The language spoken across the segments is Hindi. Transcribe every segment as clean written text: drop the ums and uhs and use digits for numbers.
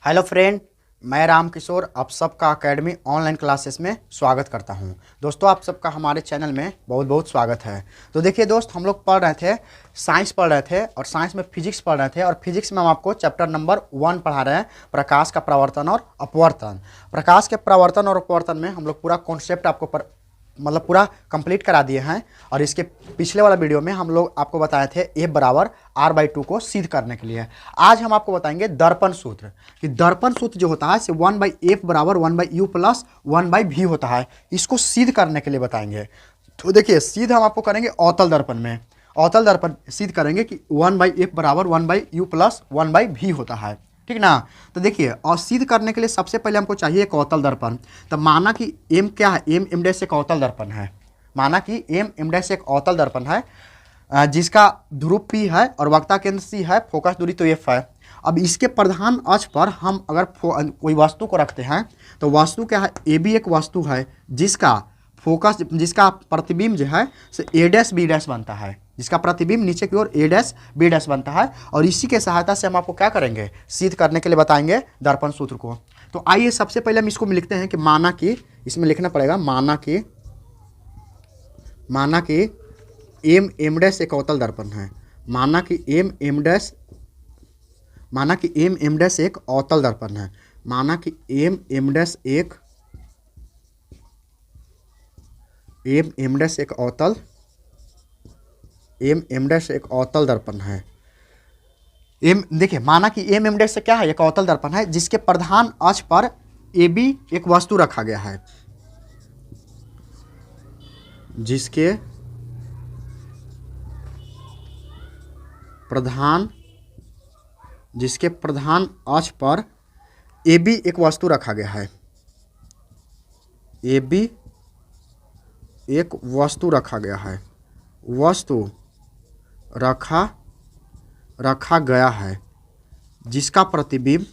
हेलो फ्रेंड, मैं राम किशोर आप सबका एकेडमी ऑनलाइन क्लासेस में स्वागत करता हूं। दोस्तों, आप सबका हमारे चैनल में बहुत बहुत स्वागत है। तो देखिए दोस्त, हम लोग पढ़ रहे थे, साइंस पढ़ रहे थे और साइंस में फिजिक्स पढ़ रहे थे और फिजिक्स में हम आपको चैप्टर नंबर 1 पढ़ा रहे हैं, प्रकाश का प्रवर्तन और अपवर्तन। प्रकाश के प्रवर्तन और अपवर्तन में हम लोग पूरा कॉन्सेप्ट आपको पूरा कंप्लीट करा दिए हैं। और इसके पिछले वाला वीडियो में हम लोग आपको बताए थे F बराबर R/2 को सिद्ध करने के लिए। आज हम आपको बताएंगे दर्पण सूत्र, कि दर्पण सूत्र जो होता है से 1/F बराबर 1/U प्लस 1/V होता है। इसको सिद्ध करने के लिए बताएंगे। तो देखिए, सिद्ध हम आपको करेंगे अवतल दर्पण में। अवतल दर्पण सिद्ध करेंगे कि 1/F बराबर 1/U प्लस 1/V होता है, ठीक ना। तो देखिए, और सिद्ध करने के लिए सबसे पहले हमको चाहिए एक अवतल दर्पण। तो माना कि M क्या है, M डैश एक अवतल दर्पण है। माना कि M डैश एक अवतल दर्पण है जिसका ध्रुव P है और वक्रता केंद्र C है, फोकस दूरी तो F है। अब इसके प्रधान अक्ष पर हम अगर कोई वस्तु को रखते हैं तो वस्तु क्या है, AB एक वस्तु है जिसका प्रतिबिंब जो है से A डैश B डैश बनता है, जिसका प्रतिबिंब नीचे की ओर A डैश B डैश बनता है। और इसी के सहायता से हम आपको क्या करेंगे, सिद्ध करने के लिए बताएंगे दर्पण सूत्र को। तो आइए सबसे पहले हम इसको लिखते हैं कि माना कि, इसमें लिखना पड़ेगा माना कि M डैश एक अवतल दर्पण है। माना कि M डैश एक अवतल दर्पण है। माना कि M डैश एक अवतल दर्पण है। देखिए, माना कि M डैश से क्या है, एक अवतल दर्पण है जिसके प्रधान अक्ष पर AB एक वस्तु रखा गया है, जिसके प्रधान अक्ष पर AB एक वस्तु रखा गया है। AB एक वस्तु रखा गया है, वस्तु रखा गया है जिसका प्रतिबिंब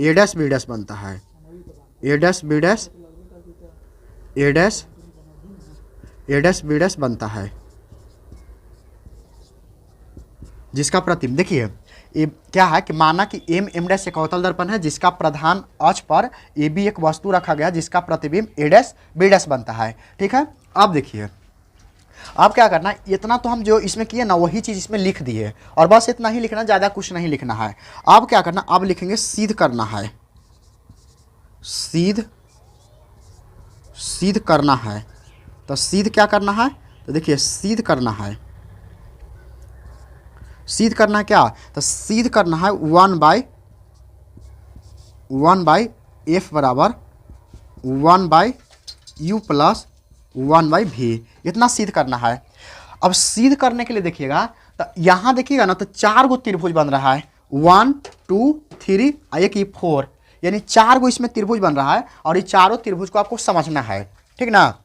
A डैश B डैश बनता है। A डैश B डैश बनता है, जिसका प्रतिबिंब, देखिए ये क्या है कि माना कि M डैश एक अवतल दर्पण है जिसका प्रधान अक्ष पर AB एक वस्तु रखा गया जिसका प्रतिबिंब A डैश B डैश बनता है, ठीक है। अब देखिए, अब क्या करना, इतना तो हम जो इसमें किए ना वही चीज़ इसमें लिख दिए और बस इतना ही लिखना, ज़्यादा कुछ नहीं लिखना है। अब क्या करना, अब लिखेंगे सिद्ध करना है। सिद्ध करना है। तो सिद्ध क्या करना है, तो देखिए सिद्ध करना है क्या, तो सिद्ध करना है 1/F बराबर 1/U प्लस 1/V, इतना सिद्ध करना है। अब सिद्ध करने के लिए देखिएगा, तो यहाँ देखिएगा ना, तो 4 गो त्रिभुज बन रहा है, 1 2 3 एक ही 4, यानी 4 गो इसमें त्रिभुज बन रहा है और ये चारों त्रिभुज को आपको समझना है, ठीक ना।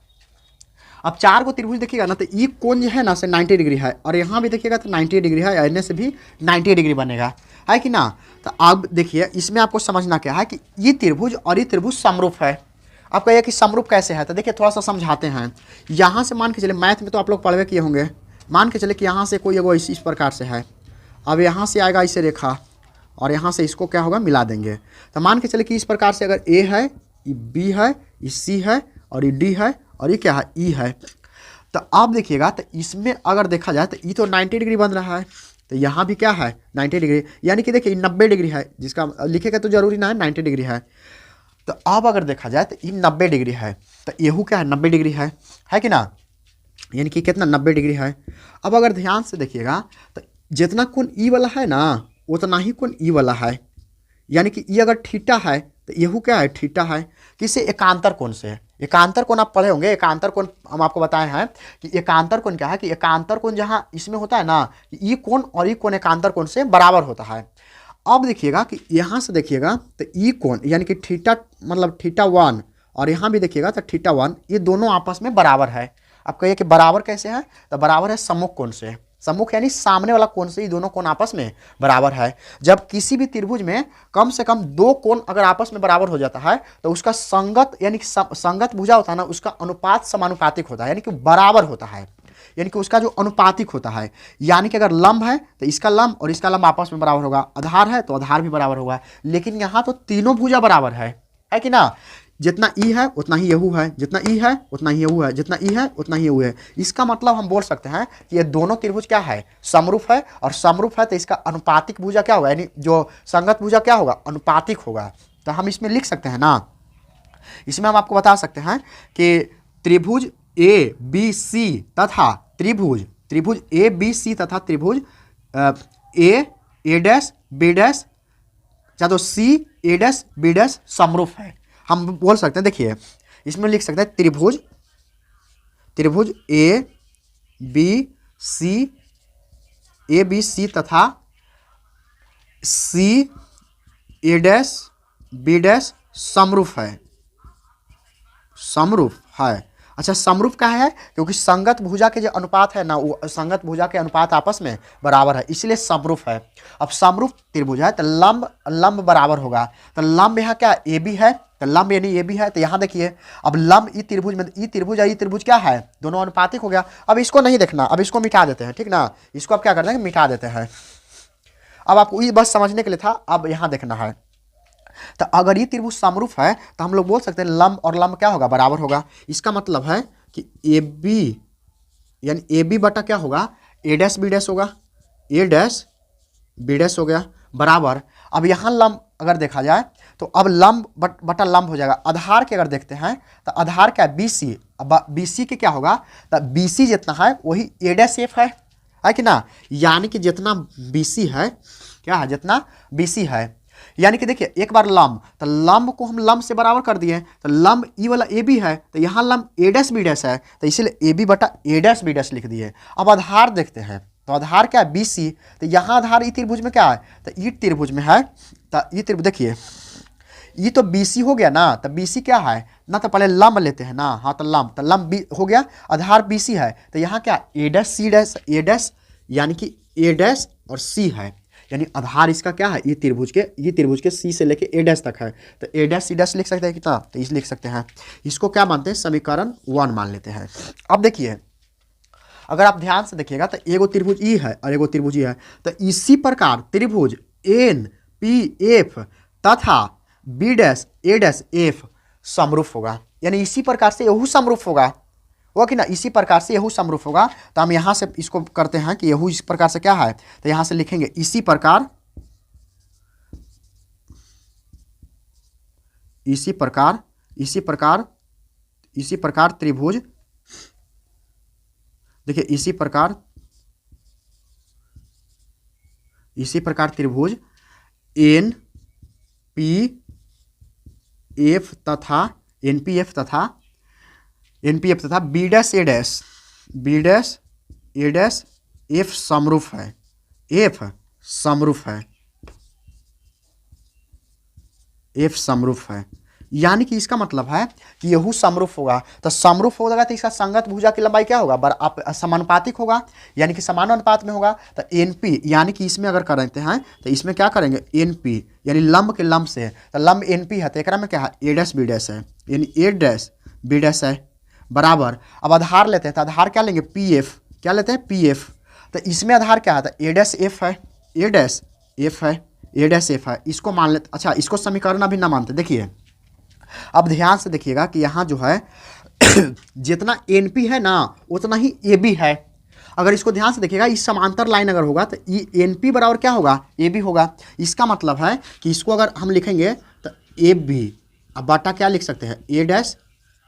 अब 4 गो त्रिभुज देखिएगा ना, तो ये कोण जो है ना से 90 डिग्री है और यहाँ भी देखिएगा तो 90 डिग्री है, इनमें से भी 90 डिग्री बनेगा, है कि ना। तो अब देखिए, इसमें आपको समझना क्या है कि ये त्रिभुज और ये त्रिभुज समरूप है। आप कहिए कि समरूप कैसे है, तो देखिए थोड़ा सा समझाते हैं। यहाँ से मान के चले, मैथ में तो आप लोग पढ़वे किए होंगे, मान के चले कि यहाँ से कोई एगो इस प्रकार से है। अब यहाँ से आएगा इसे रेखा और यहाँ से इसको क्या होगा, मिला देंगे। तो मान के चले कि इस प्रकार से अगर A है, ये B है, ये C है और ये D है और ये क्या है, E है। तो आप देखिएगा, तो इसमें अगर देखा जाए तो ये तो 90 डिग्री बन रहा है, तो यहाँ भी क्या है 90 डिग्री, यानी कि देखिए 90 डिग्री है, जिसका लिखेगा तो जरूरी ना है 90 डिग्री है। तो अब अगर देखा जाए तो ये 90 डिग्री है, तो येहू क्या है 90 डिग्री है कि ना, यानी कि कितना 90 डिग्री है। अब अगर ध्यान से देखिएगा, तो जितना कोण ई वाला है ना उतना ही कोण ई वाला है, यानी कि ये अगर थीटा है तो येहू क्या है, थीटा है। किससे, एकांतर कोण से। एकांतर कोण आप पढ़े होंगे, एकांतर कोण हम आपको बताए हैं कि एकांतर कोण क्या है, कि एकांतर कोण जहाँ इसमें होता है ना, ये कोण और ये कोण एकांतर कोण से बराबर होता है। अब देखिएगा कि यहाँ से देखिएगा तो ये कोण यानी कि थीटा मतलब θ1 और यहाँ भी देखिएगा तो θ1, ये दोनों आपस में बराबर है। आप कहिए कि बराबर कैसे है, तो बराबर है सम्मुख कोण से। सम्मुख यानी सामने वाला कोण से ही दोनों कोण आपस में बराबर है। जब किसी भी त्रिभुज में कम से कम दो कोण अगर आपस में बराबर हो जाता है तो उसका संगत यानी कि संगत भुजा होता है ना, उसका अनुपात समानुपातिक होता है, यानी कि बराबर होता है, यानी कि उसका जो अनुपातिक होता है। यानी कि अगर लंब है तो इसका लंब और इसका लंब आपस में बराबर होगा, आधार है तो आधार भी बराबर होगा। लेकिन यहाँ तो तीनों भुजा बराबर है कि ना। जितना ई है उतना ही यहू है, जितना ई है उतना ही यहू है, जितना ई है उतना ही यहू है। इसका मतलब हम बोल सकते हैं कि ये दोनों त्रिभुज क्या है, समरूप है। और समरूप है तो इसका अनुपातिक भुजा क्या होगा, यानी जो संगत भुजा क्या होगा, अनुपातिक होगा। तो हम इसमें लिख सकते हैं ना, इसमें हम आपको बता सकते हैं कि त्रिभुज ए बी सी तथा त्रिभुज ए बी सी तथा त्रिभुज ए डैश बी डैश या तो सी ए डैश बी डैश समरूप है। हम बोल सकते हैं, देखिए इसमें लिख सकते हैं त्रिभुज ए बी सी तथा सी ए डैश बी डैश समरूप है। अच्छा, समरूप का है क्योंकि संगत भुजा के जो अनुपात है ना, वो संगत भुजा के अनुपात आपस में बराबर है, इसलिए समरूप है। अब समरूप त्रिभुज है तो लंब बराबर होगा। तो लंब यहाँ क्या ए बी है, तो लंब यानी ए बी है। तो यहाँ देखिए अब लंब ई त्रिभुज में, ई त्रिभुज क्या है, दोनों अनुपातिक हो गया। अब इसको नहीं देखना, अब इसको मिटा देते हैं, ठीक ना। इसको अब क्या करते हैं, मिटा देते हैं। अब आपको ये बस समझने के लिए था, अब यहाँ देखना है। तो अगर ये त्रिभुज समरूप है तो हम लोग बोल सकते हैं लंब और लंब क्या होगा, बराबर होगा। इसका मतलब है कि ए बी यानी ए बी बटा क्या होगा, ए डैश बी डैश होगा, ए डैश बी डैश हो गया बराबर। अब यहाँ लंब अगर देखा जाए तो अब लंब बटा लंब हो जाएगा। आधार के अगर देखते हैं तो आधार क्या है, बी सी। अब बी सी के क्या होगा, तो बी सी जितना है वही ए डैश एफ है कि ना। यानी कि जितना बी सी है, क्या है, जितना बी सी है। यानी कि देखिए एक बार लंब, तो लंब को हम लंब से बराबर कर दिए, तो लंब ई वाला ए बी है तो यहाँ लंब ए डैश बी डैश है, तो इसीलिए ए बी बटा ए डैश बी डैश लिख दिए। अब आधार देखते हैं तो आधार क्या है, बी सी। तो यहाँ आधार ई त्रिभुज में क्या है, तो ई त्रिभुज में है। तो ई त्रिभुज देखिए ये तो बी सी हो गया ना, तो बी सी क्या है ना, तो पहले लंब लेते हैं ना। हाँ, तो लंब बी हो गया, आधार बी सी है। तो यहाँ क्या ए डैश सी डैश, ए डैश यानी कि ए डैश और सी है, यानी आधार इसका क्या है, ये त्रिभुज के सी से लेके ए डैश तक है। तो ए डैश सी डैश लिख सकते हैं कितना, तो इस लिख सकते हैं। इसको क्या मानते हैं, समीकरण 1 मान लेते हैं। अब देखिए अगर आप ध्यान से देखिएगा तो एगो त्रिभुज ई है और एगो त्रिभुज ई है। तो इसी प्रकार त्रिभुज एन पी एफ तथा बी डैश ए डैश एफ समरूप होगा, यानी इसी प्रकार से यहू समरूप होगा, वो कि ना, इसी प्रकार से यहू समरूप होगा। तो हम यहाँ से इसको करते हैं कि यहू इस प्रकार से क्या है, तो यहाँ से लिखेंगे इसी प्रकार त्रिभुज, देखिए इसी प्रकार त्रिभुज एन पी एफ तथा बी डैश ए डैश एफ समरूप है। यानी कि इसका मतलब है कि यहू समरूप होगा। तो समरूप होगा तो इसका संगत भुजा की लंबाई क्या होगा, समानुपातिक होगा, यानी कि समान अनुपात में होगा। तो एन पी यानी कि इसमें अगर करते हैं तो इसमें क्या करेंगे, एन पी यानी लंब के लंब से, तो लंब एन पी है तो एक में क्या है, ए डैश बी डैश है, यानी ए डैश बी डैश है बराबर। अब आधार लेते हैं तो आधार क्या लेंगे, पी एफ, क्या लेते हैं, पी एफ। तो इसमें आधार क्या है, तो ए डैश एफ है, ए डैश एफ है, इसको मान लेते। अच्छा, इसको समीकरण अभी ना मानते। देखिए अब ध्यान से देखिएगा कि यहाँ जो है जितना एन पी है ना उतना ही ए बी है। अगर इसको ध्यान से देखिएगा, इस समांतर लाइन अगर होगा तो एन पी बराबर क्या होगा, ए बी होगा। इसका मतलब है कि इसको अगर हम लिखेंगे तो ए बी, अब बाटा क्या लिख सकते हैं, ए डैश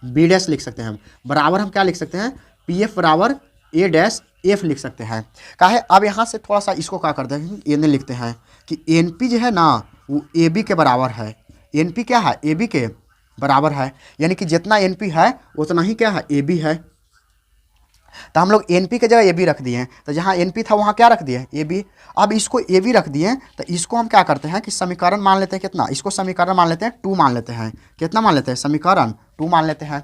बी डैश लिख सकते हैं हम, बराबर हम क्या लिख सकते हैं, पी एफ बराबर ए डैश एफ लिख सकते हैं। काहे, अब यहाँ से थोड़ा सा इसको क्या करते हैं, एन लिखते हैं कि एन पी जो है ना वो ए बी के बराबर है। एन पी क्या है, ए बी के बराबर है, यानी कि जितना एन पी है उतना ही क्या है, ए बी है। तो हम लोग एन पी के जगह ए बी रख दिए हैं, तो जहाँ एन पी था वहाँ क्या रख दिए, ए बी। अब इसको ए बी रख दिए तो इसको हम क्या करते हैं कि समीकरण मान लेते हैं कितना, इसको समीकरण मान लेते हैं 2 मान लेते हैं। कितना मान लेते हैं, समीकरण 2 मान लेते हैं।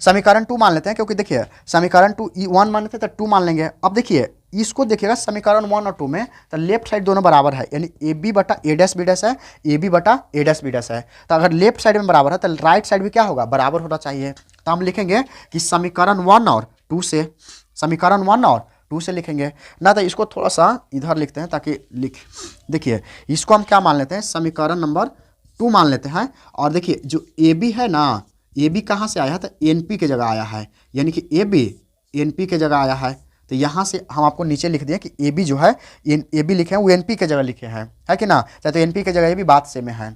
समीकरण 2 मान लेते हैं, क्योंकि देखिए समीकरण 2 1 मान लेते हैं तो 2 मान लेंगे। अब देखिए इसको देखिएगा समीकरण 1 और 2 में तो लेफ्ट साइड दोनों बराबर है, यानी ए बी बटा ए डैश बी डैश है, ए बी बटा ए डैश बी डैश है। तो अगर लेफ्ट साइड में बराबर है तो राइट साइड भी क्या होगा, बराबर होना चाहिए। तो हम लिखेंगे कि समीकरण 1 और 2 से, समीकरण 1 और 2 से लिखेंगे ना। तो इसको थोड़ा सा इधर लिखते हैं ताकि देखिए इसको हम क्या मान लेते हैं, समीकरण नंबर 2 मान लेते हैं। और देखिए जो ए बी है ना, ए बी कहाँ से आया है, तो एन पी की जगह आया है, यानी कि ए बी एन पी की जगह आया है। तो यहाँ से हम आपको नीचे लिख दिए कि ए बी जो है ए बी लिखे हैं वो एन पी की जगह लिखे हैं, है कि ना। चाहे तो एन पी की जगह ये भी बात से में है।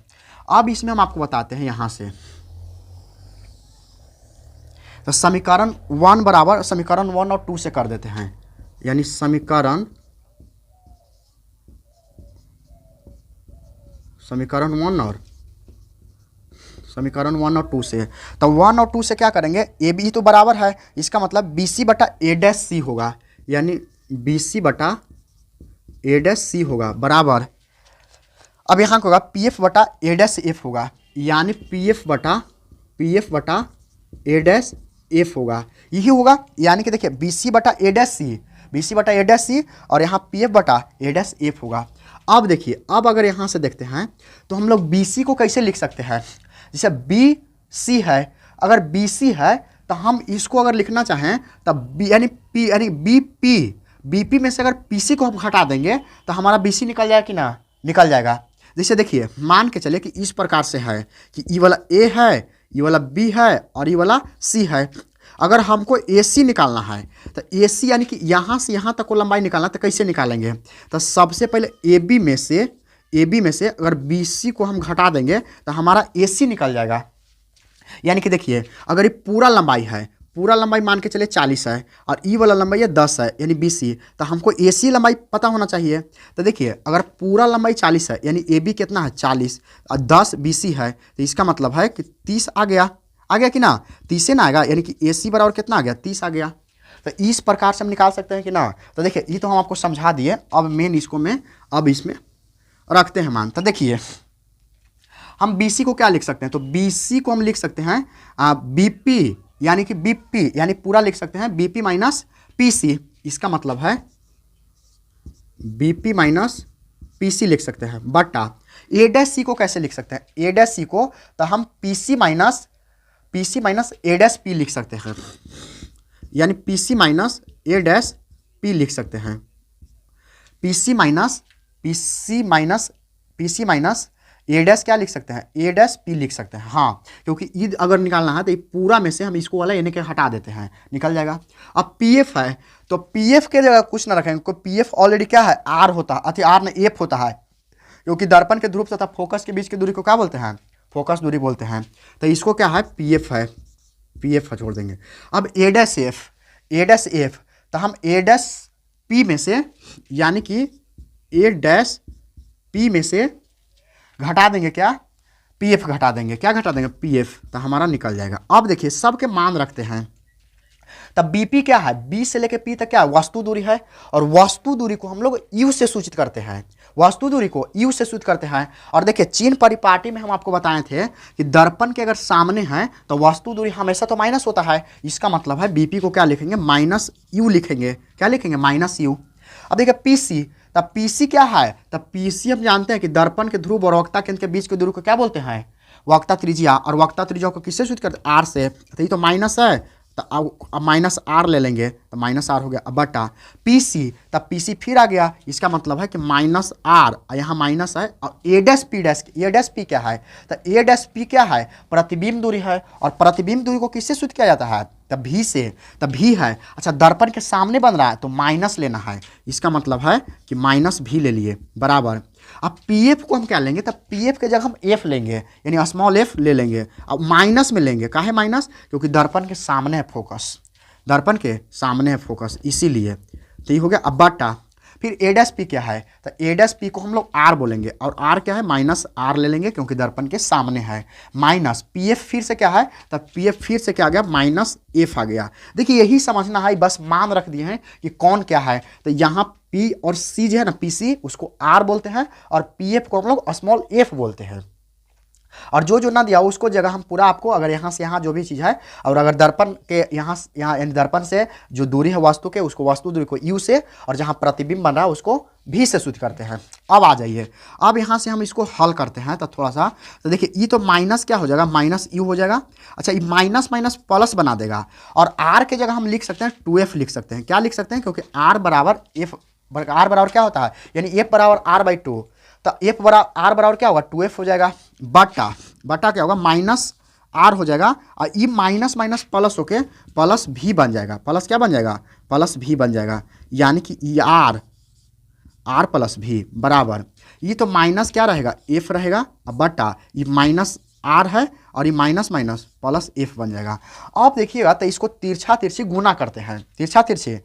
अब इसमें हम आपको बताते हैं यहाँ से, तो समीकरण 1 बराबर समीकरण 1 और 2 से कर देते हैं, यानी समीकरण 1 और 2 से। तो 1 और 2 से क्या करेंगे, ए बी तो बराबर है, इसका मतलब बी सी बटा ए डैश सी होगा, यानी बी सी बटा ए डैश सी होगा बराबर। अब यहाँ होगा पी एफ बटा ए डैश एफ होगा, यानी पी एफ बटा ए डैश एफ होगा, यही होगा। यानी कि देखिए बी सी बटा ए डैश सी, बी सी बटा ए डैश सी, और यहाँ पी एफ बटा ए डैश एफ होगा। अब देखिए, अब अगर यहाँ से देखते हैं तो हम लोग बी सी को कैसे लिख सकते हैं, जैसे बी सी है, अगर बी सी है तो हम इसको अगर लिखना चाहें तब बी यानी पी यानी बी पी, बी पी में से अगर पी सी को हम हटा देंगे तो हमारा बी सी निकल जाएगा कि ना, निकल जाएगा। जैसे देखिए मान के चले कि इस प्रकार से है कि ये वाला ए है, ये वाला बी है और ये वाला सी है। अगर हमको ए सी निकालना है तो ए सी यानी कि यहाँ से यहाँ तक को लंबाई निकालना, तो कैसे निकालेंगे, तो सबसे पहले ए बी में से अगर बी सी को हम घटा देंगे तो हमारा ए सी निकल जाएगा। यानी कि देखिए अगर ये पूरा लंबाई है, पूरा लंबाई मान के चले 40 है और ई वाला लंबाई है 10 है, यानी बी सी, तो हमको ए सी लंबाई पता होना चाहिए। तो देखिए अगर पूरा लंबाई 40 है, यानी ए बी कितना है 40 और 10 बी सी है, तो इसका मतलब है कि 30 आ गया कि ना, 30 से ना आएगा, यानी कि ए सी बराबर कितना आ गया, 30 आ गया। तो इस प्रकार से हम निकाल सकते हैं कि ना। तो देखिए ये तो हम आपको समझा दिए, अब मेन इसको में अब इसमें रखते हैं मान। तो देखिए हम बी सी को क्या लिख सकते हैं, तो बी सी को हम लिख सकते हैं बी पी, यानी कि बी पी यानी पूरा लिख सकते हैं b p minus p c. इसका मतलब है b p minus p c लिख सकते हैं बटा ए डैश सी को कैसे लिख सकते हैं, ए डैश सी को तो हम पी सी माइनस ए डैश पी लिख सकते हैं, यानी पी सी माइनस ए डैश पी लिख सकते हैं। पी सी माइनस ए डैश क्या लिख सकते हैं, ए डैश पी लिख सकते हैं। हाँ, क्योंकि ई अगर निकालना है तो ये पूरा में से हम इसको वाला यानी कि हटा देते हैं, निकल जाएगा। अब पी एफ है तो पी एफ के जगह कुछ ना रखेंगे, क्योंकि पी एफ ऑलरेडी क्या है, आर होता है, अथवा आर ने एफ होता है, क्योंकि दर्पण के ध्रुव तथा फोकस के बीच की दूरी को क्या बोलते हैं, फोकस दूरी बोलते हैं। तो इसको क्या है, पी एफ है, छोड़ देंगे। अब ए डैश एफ तो हम ए डैश पी में से, यानी कि ए डैश पी में से घटा देंगे क्या, पी एफ घटा देंगे, क्या घटा देंगे, पी एफ, तो हमारा निकल जाएगा। अब देखिए सबके मान रखते हैं, तब बीपी क्या है, बी से लेके पी तक क्या वस्तु दूरी है, और वस्तु दूरी को हम लोग यू से सूचित करते हैं, वस्तु दूरी को यू से सूचित करते हैं। और देखिए चिन्ह परिपाटी में हम आपको बताए थे कि दर्पण के अगर सामने है तो वस्तु दूरी हमेशा तो माइनस होता है, इसका मतलब है बीपी को क्या लिखेंगे, माइनस यू लिखेंगे, क्या लिखेंगे, माइनस यू। अब देखिए पीसी, तब पीसी क्या है, तब पीसी हम जानते हैं कि दर्पण के ध्रुव और वक्ता केंद्र के बीच की दूरी को क्या बोलते हैं, वक्ता त्रिज्या, और वक्ता त्रिज्या को किससे सूचित करते हैं, आर से। तो ये तो माइनस है, तो अब माइनस आर ले लेंगे, तो माइनस आर हो गया। अब बटा पी सी, तब पी सी फिर आ गया, इसका मतलब है कि माइनस आर, यहाँ माइनस है, और ए डैश पी क्या है, तो ए डैश पी क्या है, प्रतिबिंब दूरी है, और प्रतिबिंब दूरी को किससे सूचित किया जाता है, तब भी से, तब भी है। अच्छा दर्पण के सामने बन रहा है तो माइनस लेना है, इसका मतलब है कि माइनस भी ले लिए बराबर। अब पी एफ को हम क्या लेंगे, तब पी एफ के जगह हम एफ लेंगे, यानी स्मॉल एफ ले लेंगे। अब माइनस में लेंगे, काहे माइनस, क्योंकि दर्पण के सामने है फोकस, दर्पण के सामने है फोकस, इसीलिए। तो ये हो गया। अब बटा फिर ए डैश पी क्या है, तो ए डैश पी को हम लोग आर बोलेंगे, और आर क्या है, माइनस आर ले लेंगे क्योंकि दर्पण के सामने है, माइनस पी एफ फिर से क्या है, तब पी एफ फिर से क्या आ गया, माइनस एफ आ गया। देखिए यही समझना है, बस मान रख दिए हैं कि कौन क्या है। तो यहाँ पी और सी जो है ना, पी सी उसको आर बोलते हैं, और पी एफ को हम लोग स्मॉल एफ बोलते हैं। और जो जो ना दिया उसको जगह हम पूरा आपको, अगर यहाँ से यहाँ जो भी चीज़ है, और अगर दर्पण के यहाँ यानी दर्पण से जो दूरी है वस्तु के, उसको वस्तु दूरी को यू से, और जहाँ प्रतिबिंब बन रहा है उसको भी से सूचित करते हैं। अब आ जाइए, अब यहाँ से हम इसको हल करते हैं तो थोड़ा सा, तो देखिए ये तो माइनस क्या हो जाएगा, माइनस यू हो जाएगा। अच्छा, ये माइनस माइनस प्लस बना देगा, और आर के जगह हम लिख सकते हैं 2f लिख सकते हैं। क्या लिख सकते हैं, क्योंकि आर बराबर एफ, आर बराबर क्या होता है, यानी एफ बराबर r/2, तो एफ बराबर आर बराबर क्या होगा 2f हो जाएगा, बटा बटा क्या होगा माइनस आर हो जाएगा, और ये माइनस माइनस प्लस होके प्लस भी बन जाएगा, प्लस क्या बन जाएगा, प्लस भी बन जाएगा, यानी कि ये आर प्लस भी बराबर, ये तो माइनस क्या रहेगा एफ रहेगा, बटा ये माइनस आर है, और ये माइनस माइनस प्लस एफ बन जाएगा। अब देखिएगा तो इसको तिरछा तिरछी गुना करते हैं, तिरछा तिरछी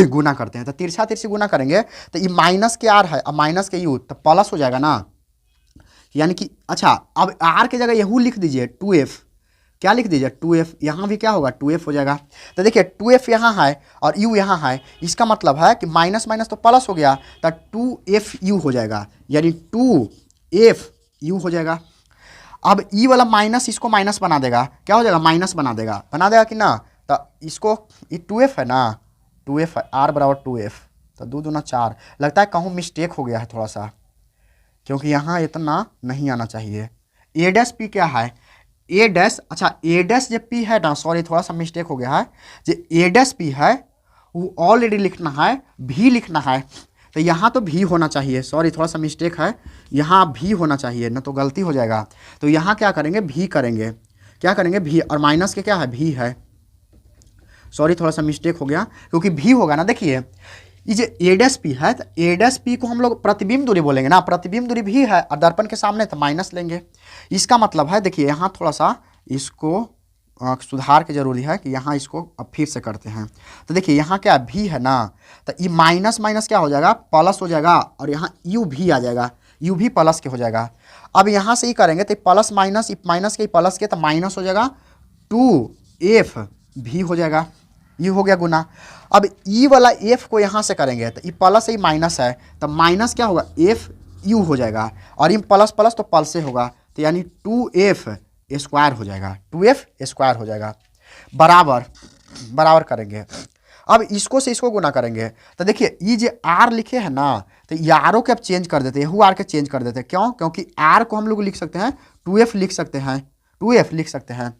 गुना करते हैं, तो तिरछा तिरछी गुना करेंगे तो ये माइनस के आर है और माइनस के यू, तो प्लस हो जाएगा ना, यानी कि अच्छा अब आर के जगह यहू लिख दीजिए 2f, क्या लिख दीजिए 2f, यहाँ भी क्या होगा 2f हो जाएगा। तो देखिए 2f यहाँ है और u यहाँ है, इसका मतलब है कि माइनस माइनस तो प्लस हो गया, तो 2fu हो जाएगा, यानी 2fu हो जाएगा। अब ई वाला माइनस इसको माइनस बना देगा, क्या हो जाएगा माइनस बना देगा कि ना, तो इसको ये 2f है ना, 2f है, r बराबर 2f, तो 2 दूना 4, लगता है कहूँ मिस्टेक हो गया है थोड़ा सा, क्योंकि यहाँ इतना नहीं आना चाहिए। ए डैश पी क्या है, ए डैश, अच्छा ए डैश जो पी है ना, सॉरी थोड़ा सा मिस्टेक हो गया है, जो ए डैश पी है वो ऑलरेडी लिखना है, भी लिखना है, तो यहाँ तो भी होना चाहिए, सॉरी थोड़ा सा मिस्टेक है, यहाँ भी होना चाहिए ना, तो गलती हो जाएगा। तो यहाँ क्या करेंगे भी करेंगे, क्या करेंगे भी, और माइनस के क्या है भी है, सॉरी थोड़ा सा मिस्टेक हो गया, क्योंकि भी होगा ना। देखिए ये जो ए डैश पी है, तो ए डैश पी को हम लोग प्रतिबिंब दूरी बोलेंगे ना, प्रतिबिंब दूरी भी है और दर्पण के सामने तो माइनस लेंगे। इसका मतलब है देखिए यहाँ थोड़ा सा इसको सुधार की जरूरी है कि यहाँ इसको अब फिर से करते हैं। तो देखिए यहाँ क्या भी है ना, तो ये माइनस माइनस क्या हो जाएगा प्लस हो जाएगा, और यहाँ यू भी आ जाएगा, यू भी प्लस के हो जाएगा। अब यहाँ से ही करेंगे तो प्लस माइनस, माइनस के प्लस के तो माइनस हो जाएगा, 2f भी हो जाएगा, ये हो गया गुना। अब ई वाला एफ को यहाँ से करेंगे तो ये प्लस है माइनस है, तो माइनस क्या होगा एफ यू हो जाएगा, और ये प्लस प्लस तो प्लस से होगा, तो यानी 2f स्क्वायर हो जाएगा, 2f स्क्वायर हो जाएगा, बराबर बराबर करेंगे। अब इसको से इसको गुना करेंगे, तो देखिए ये जो आर लिखे हैं ना, तो ये आर को अब चेंज कर देते हैं, यहू आर के चेंज कर देते हैं, क्यों, क्योंकि आर को हम लोग लिख सकते हैं 2f लिख सकते हैं, 2f लिख सकते हैं,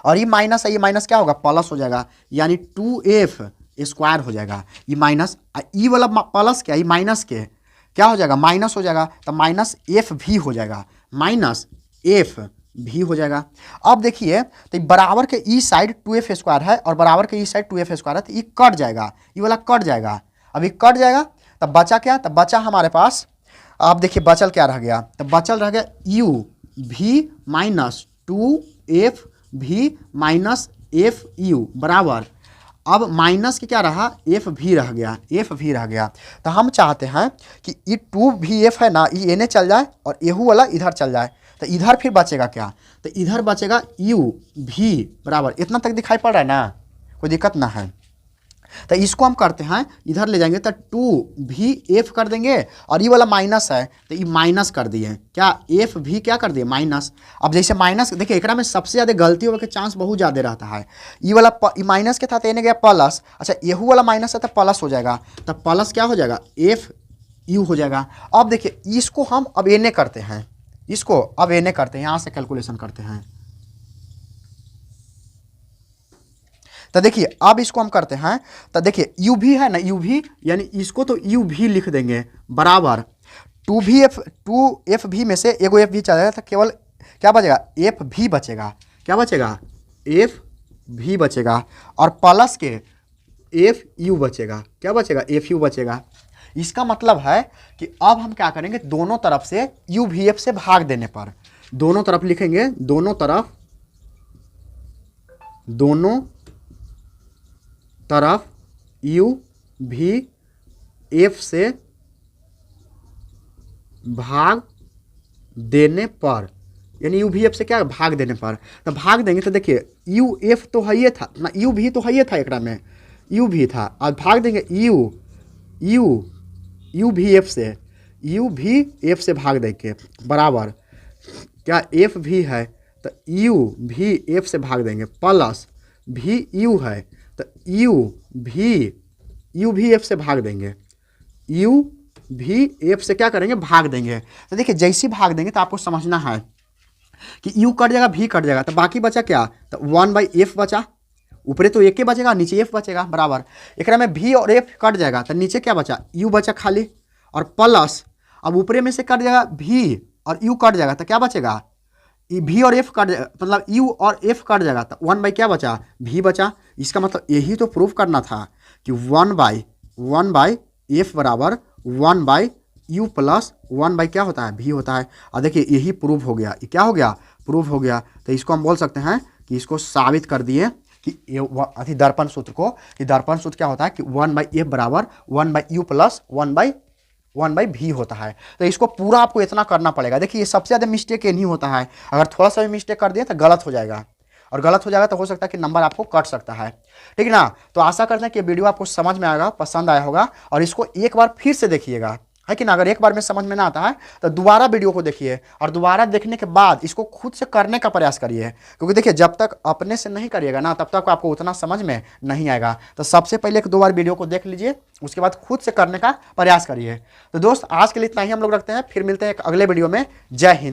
और ये माइनस है, ये माइनस क्या होगा प्लस हो जाएगा, यानी 2f स्क्वायर हो जाएगा। ये माइनस ई वाला प्लस क्या, ये माइनस के क्या हो जाएगा माइनस हो जाएगा, तो माइनस एफ भी हो जाएगा, माइनस एफ भी हो जाएगा। अब देखिए तो बराबर के ई साइड 2f स्क्वायर है और बराबर के ई साइड 2f स्क्वायर है, तो ये कट जाएगा, ये वाला कट जाएगा। अब ये कट जाएगा तब बचा क्या, तब बचा हमारे पास, अब देखिए बचल क्या रह गया, तो बचल रह गया u भी माइनस 2f भी माइनस एफ यू बराबर, अब माइनस के क्या रहा एफ भी रह गया, एफ भी रह गया। तो हम चाहते हैं कि ये 2vf है ना, ये एने चल जाए और एहू वाला इधर चल जाए, तो इधर फिर बचेगा क्या, तो इधर बचेगा u भी बराबर, इतना तक दिखाई पड़ रहा है ना, कोई दिक्कत ना है। तो इसको हम करते हैं इधर ले जाएंगे, तो 2vf कर देंगे, और ये वाला माइनस है तो ये माइनस कर दिए, क्या f भी क्या कर दिए माइनस। अब जैसे माइनस देखिए एकरा में सबसे ज़्यादा गलती होने के चांस बहुत ज़्यादा रहता है, ये वाला माइनस के था तो एने गया प्लस, अच्छा यहू वाला माइनस है तो प्लस हो जाएगा, तो प्लस क्या हो जाएगा एफ यू हो जाएगा। अब देखिए इसको हम अब एने करते हैं, इसको अब एने करते हैं, यहाँ से कैलकुलेशन करते हैं, तो देखिए अब इसको हम करते हैं, तो देखिए यू भी है ना, यू भी यानी इसको तो यू भी लिख देंगे बराबर 2f भी में से एगो एफ भी चला जाएगा, तो केवल क्या बचेगा एफ भी बचेगा, क्या बचेगा एफ भी बचेगा, और प्लस के एफ यू बचेगा, क्या बचेगा एफ यू बचेगा। इसका मतलब है कि अब हम क्या करेंगे, दोनों तरफ से यू भी एफ से भाग देने पर, दोनों तरफ लिखेंगे, दोनों तरफ यू भी एफ से भाग देने पर, यानी यू भी एफ से क्या भाग देने पर, तो भाग देंगे तो देखिए यू एफ तो है था ना, यू भी तो है था, एकरा में यू भी था, और भाग देंगे यू भी एफ से, यू भी एफ से भाग देंगे बराबर, क्या एफ भी है तो यू भी एफ से भाग देंगे, प्लस भी यू है तो यू भी एफ से भाग देंगे, यू भी एफ से क्या करेंगे, भाग देंगे। तो देखिए जैसे भाग देंगे तो आपको समझना है कि यू कट जाएगा, भी कट जाएगा, तो बाकी बचा क्या, तो 1/f बचा, ऊपरे तो एक ही बचेगा, नीचे एफ बचेगा बराबर। एक में भी और एफ कट जाएगा तो नीचे क्या बचा, यू बचा खाली, और प्लस अब ऊपरे में से कट जाएगा भी और यू कट जाएगा तो क्या बचेगा, भी और एफ कट जाएगा, मतलब यू और एफ कट जाएगा तो 1 क्या बचा, भी बचा। इसका मतलब यही तो प्रूफ करना था कि 1/f बराबर 1/u प्लस 1 क्या होता है, भी होता है। और देखिए यही प्रूफ हो गया, ये क्या हो गया, प्रूफ हो गया। तो इसको हम बोल सकते हैं कि इसको साबित कर दिए कि ये दर्पण सूत्र को, कि दर्पण सूत्र क्या होता है कि 1/f बराबर 1/u प्लस 1/v होता है। तो इसको पूरा आपको इतना करना पड़ेगा। देखिए ये सबसे ज़्यादा मिस्टेक ये नहीं होता है, अगर थोड़ा सा भी मिस्टेक कर दिए तो गलत हो जाएगा, और गलत हो जाएगा तो हो सकता है कि नंबर आपको कट सकता है, ठीक ना। तो आशा करते हैं कि वीडियो आपको समझ में आएगा, पसंद आया होगा, और इसको एक बार फिर से देखिएगा, है कि ना। अगर एक बार में समझ में ना आता है तो दोबारा वीडियो को देखिए, और दोबारा देखने के बाद इसको खुद से करने का प्रयास करिए, क्योंकि देखिए जब तक अपने से नहीं करिएगा ना तब तक आपको उतना समझ में नहीं आएगा। तो सबसे पहले 1-2 बार वीडियो को देख लीजिए, उसके बाद खुद से करने का प्रयास करिए। तो दोस्त आज के लिए इतना ही हम लोग रखते हैं, फिर मिलते हैं एक अगले वीडियो में। जय हिंद।